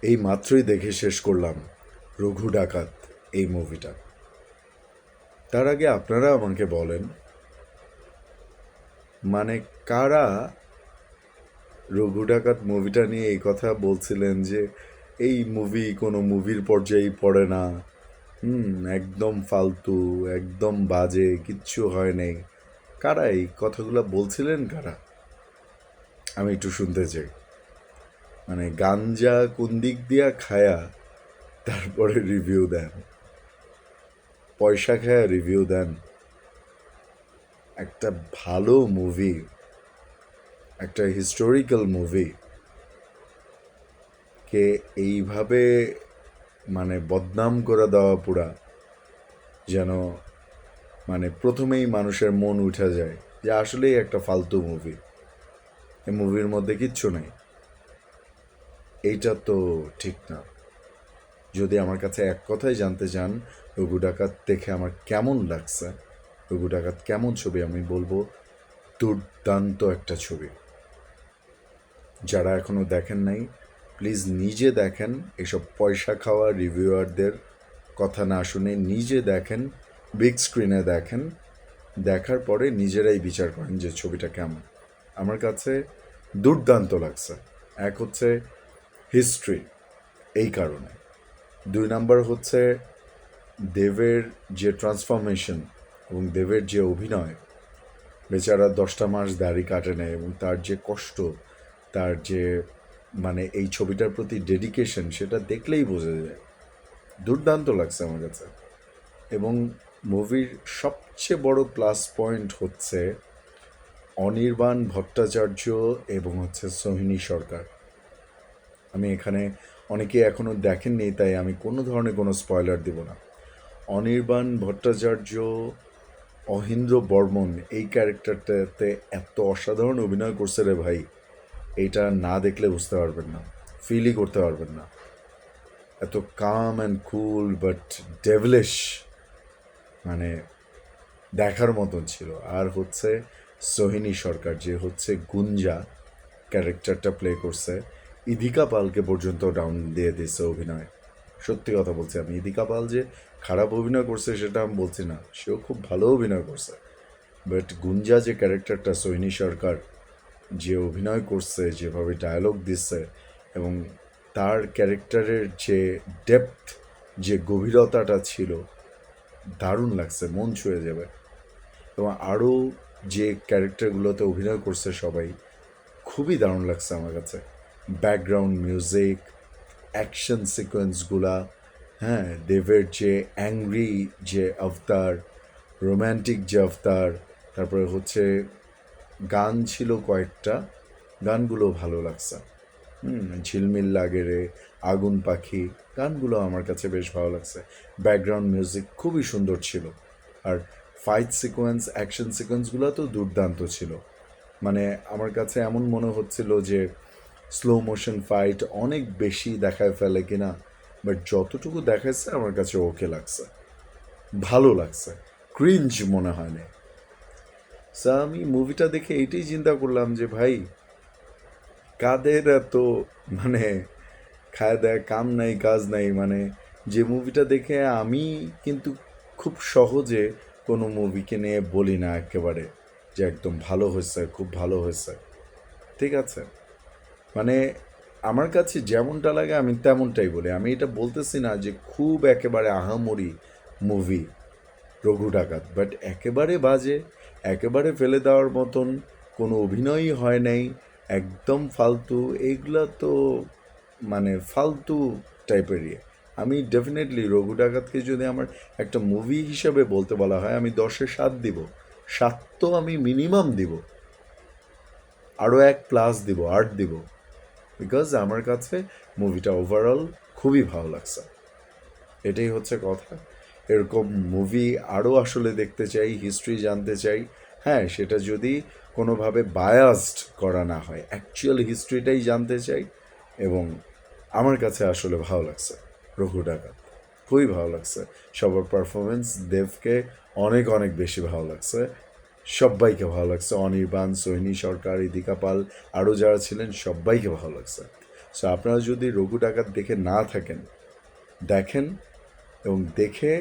এই মাত্রই দেখে শেষ করলাম রঘু ডাকাত এই মুভিটা। তার আগে আপনারা আমাকে বলেন, মানে কারা রঘু ডাকাত মুভিটা নিয়ে এই কথা বলছিলেন যে এই মুভি কোনো মুভির পর্যায়ে পড়ে না, একদম ফালতু, একদম বাজে, কিচ্ছু হয় নাই। কারা এই কথাগুলো বলছিলেন? কারা? আমি একটু শুনতে চাই। মানে গাঞ্জা কোন দিক দিয়া খায়া তারপরে রিভিউ দেন, পয়সা খায়া রিভিউ দেন? একটা ভালো মুভি, একটা হিস্টোরিক্যাল মুভি কে এইভাবে মানে বদনাম করে দেওয়া পুরা, যেন মানে প্রথমেই মানুষের মন উঠে যায় যে আসলেই একটা ফালতু মুভি, এই মুভির মধ্যে কিচ্ছু নেই। এইটা তো ঠিক না। যদি আমার কাছে এক কথাই জানতে চান রঘু ডাকাত দেখে আমার কেমন লাগছে, রঘু ডাকাত কেমন ছবি, আমি বলবো দুর্দান্ত একটা ছবি। যারা এখনো দেখেন নাই, প্লিজ নিজে দেখেন। এসব পয়সা খাওয়া রিভিউয়ারদের কথা না শুনে নিজে দেখেন, বিগ স্ক্রিনে দেখেন। দেখার পরে নিজেরাই বিচার করেন যে ছবিটা কেমন। আমার কাছে দুর্দান্ত লাগছে। এক হচ্ছে হিস্ট্রি, এই কারণে। 2 নাম্বার হচ্ছে দেবের যে ট্রান্সফরমেশন এবং দেবের যে অভিনয়। বেচারা 10টা মাস দাড়ি কাটে নেয় এবং তার যে কষ্ট, তার যে মানে এই ছবিটার প্রতি ডেডিকেশন, সেটা দেখলেই বোঝা যায়। দুর্দান্ত লাগছে আমার কাছে। এবং মুভির সবচেয়ে বড় প্লাস পয়েন্ট হচ্ছে অনির্বাণ ভট্টাচার্য এবং হচ্ছে সোহিনী সরকার। আমি এখানে অনেকে এখনও দেখেননি, তাই আমি কোনো ধরনের কোনো স্পয়লার দেব না। অনির্বাণ ভট্টাচার্য, অহিন্দ্র বর্মন এই ক্যারেক্টারটাতে এত অসাধারণ অভিনয় করছে রে ভাই, এইটা না দেখলে বুঝতে পারবেন না, ফিলই করতে পারবেন না। এত কাম অ্যান্ড কুল বাট ডেভলিশ, মানে দেখার মতন ছিল। আর হচ্ছে সোহিনী সরকার, যে হচ্ছে গুঞ্জা ক্যারেক্টারটা প্লে করছে, ইদিকা পালকে পর্যন্ত ডাউন দিয়ে দিচ্ছে অভিনয়। সত্যি কথা বলছি আমি, ইদিকা পাল যে খারাপ অভিনয় করছে সেটা আমি বলছি না, সেও খুব ভালো অভিনয় করছে। বাট গুঞ্জা যে ক্যারেক্টারটা, সোহিনী সরকার যে অভিনয় করছে, যেভাবে ডায়ালগ দিচ্ছে, এবং তার ক্যারেক্টারের যে ডেপথ, যে গভীরতাটা ছিল, দারুণ লাগছে, মন ছুঁয়ে যাবে। এবং আরও যে ক্যারেক্টারগুলোতে অভিনয় করছে সবাই, খুবই দারুণ লাগছে আমার কাছে। ব্যাকগ্রাউন্ড মিউজিক, অ্যাকশন সিকোয়েন্সগুলা, হ্যাঁ, দেবের যে অ্যাংরি যে অবতার, রোম্যান্টিক যে অবতার, তারপরে হচ্ছে গান ছিল কয়েকটা, গানগুলো ভালো লাগছে। ঝিলমিল লাগে রে, আগুন পাখি, গানগুলো আমার কাছে বেশ ভালো লাগছে। ব্যাকগ্রাউন্ড মিউজিক খুবই সুন্দর ছিল। আর ফাইট সিকোয়েন্স, অ্যাকশন সিকোয়েন্সগুলো তো দুর্দান্ত ছিল। মানে আমার কাছে এমন মনে হচ্ছিল যে স্লো মোশন ফাইট অনেক বেশি দেখায় ফেলে কিনা, বাট যতটুকু দেখাচ্ছে আমার কাছে ওকে লাগছে, ভালো লাগছে, ক্রিঞ্জ মনে হয় না। সো আমি মুভিটা দেখে এইটাই চিন্তা করলাম যে ভাই, কাদের এত মানে খায় দেয়, কাম নাই কাজ নাই। মানে যে মুভিটা দেখে আমি কিন্তু খুব সহজে কোনো মুভিকে নিয়ে বলি না একেবারে যে একদম ভালো হয়েছে, খুব ভালো হয়েছে, ঠিক আছে? মানে আমার কাছে যেমনটা লাগে আমি তেমনটাই বলি। আমি এটা বলতেছি না যে খুব একেবারে আহামরি মুভি রঘু ডাকাত, বাট একেবারে বাজে, একেবারে ফেলে দেওয়ার মতন কোনো অভিনয়ই হয় নাই, একদম ফালতু, এইগুলা তো মানে ফালতু টাইপেরই। আমি ডেফিনেটলি রঘু ডাকাতকে যদি আমার একটা মুভি হিসাবে বলতে বলা হয়, আমি 10-এ 7 দিব। 7 তো আমি মিনিমাম দিব, আরও 1 প্লাস দিব, 8 দিব। বিকজ আমার কাছে মুভিটা ওভারঅল খুবই ভালো লাগছে। এটাই হচ্ছে কথা। এরকম মুভি আরও আসলে দেখতে চাই, হিস্ট্রি জানতে চাই। হ্যাঁ, সেটা যদি কোনোভাবে বায়াসড করা না হয়, অ্যাকচুয়াল হিস্ট্রিটাই জানতে চাই। এবং আমার কাছে আসলে ভালো লাগছে রঘু ডাকাত, খুবই ভালো লাগছে। সবার পারফরমেন্স, দেবকে অনেক অনেক বেশি ভালো লাগছে, সবাইকে ভালো লাগছে। অনির্বাণ, সোহিনী সরকার, ইদিকা পাল, আরও যারা ছিলেন সবাইকে ভালো লাগছে। সো আপনারা যদি রঘু ডাকাত দেখে না থাকেন, দেখেন, এবং দেখে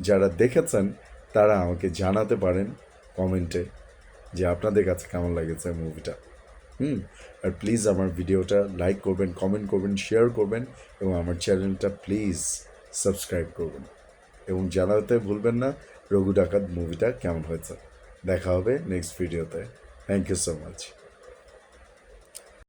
যারা দেখেছেন তারা আমাকে জানাতে পারেন কমেন্টে যে আপনাদের কাছে কেমন লেগেছে মুভিটা। আর প্লিজ আমার ভিডিওটা লাইক করবেন, কমেন্ট করবেন, শেয়ার করবেন, এবং আমার চ্যানেলটা প্লিজ সাবস্ক্রাইব করবেন, এবং জানাতে ভুলবেন না রঘু ডাকাত মুভিটা কেমন হয়েছে। দেখা হবে নেক্সট ভিডিওতে। Thank you so much.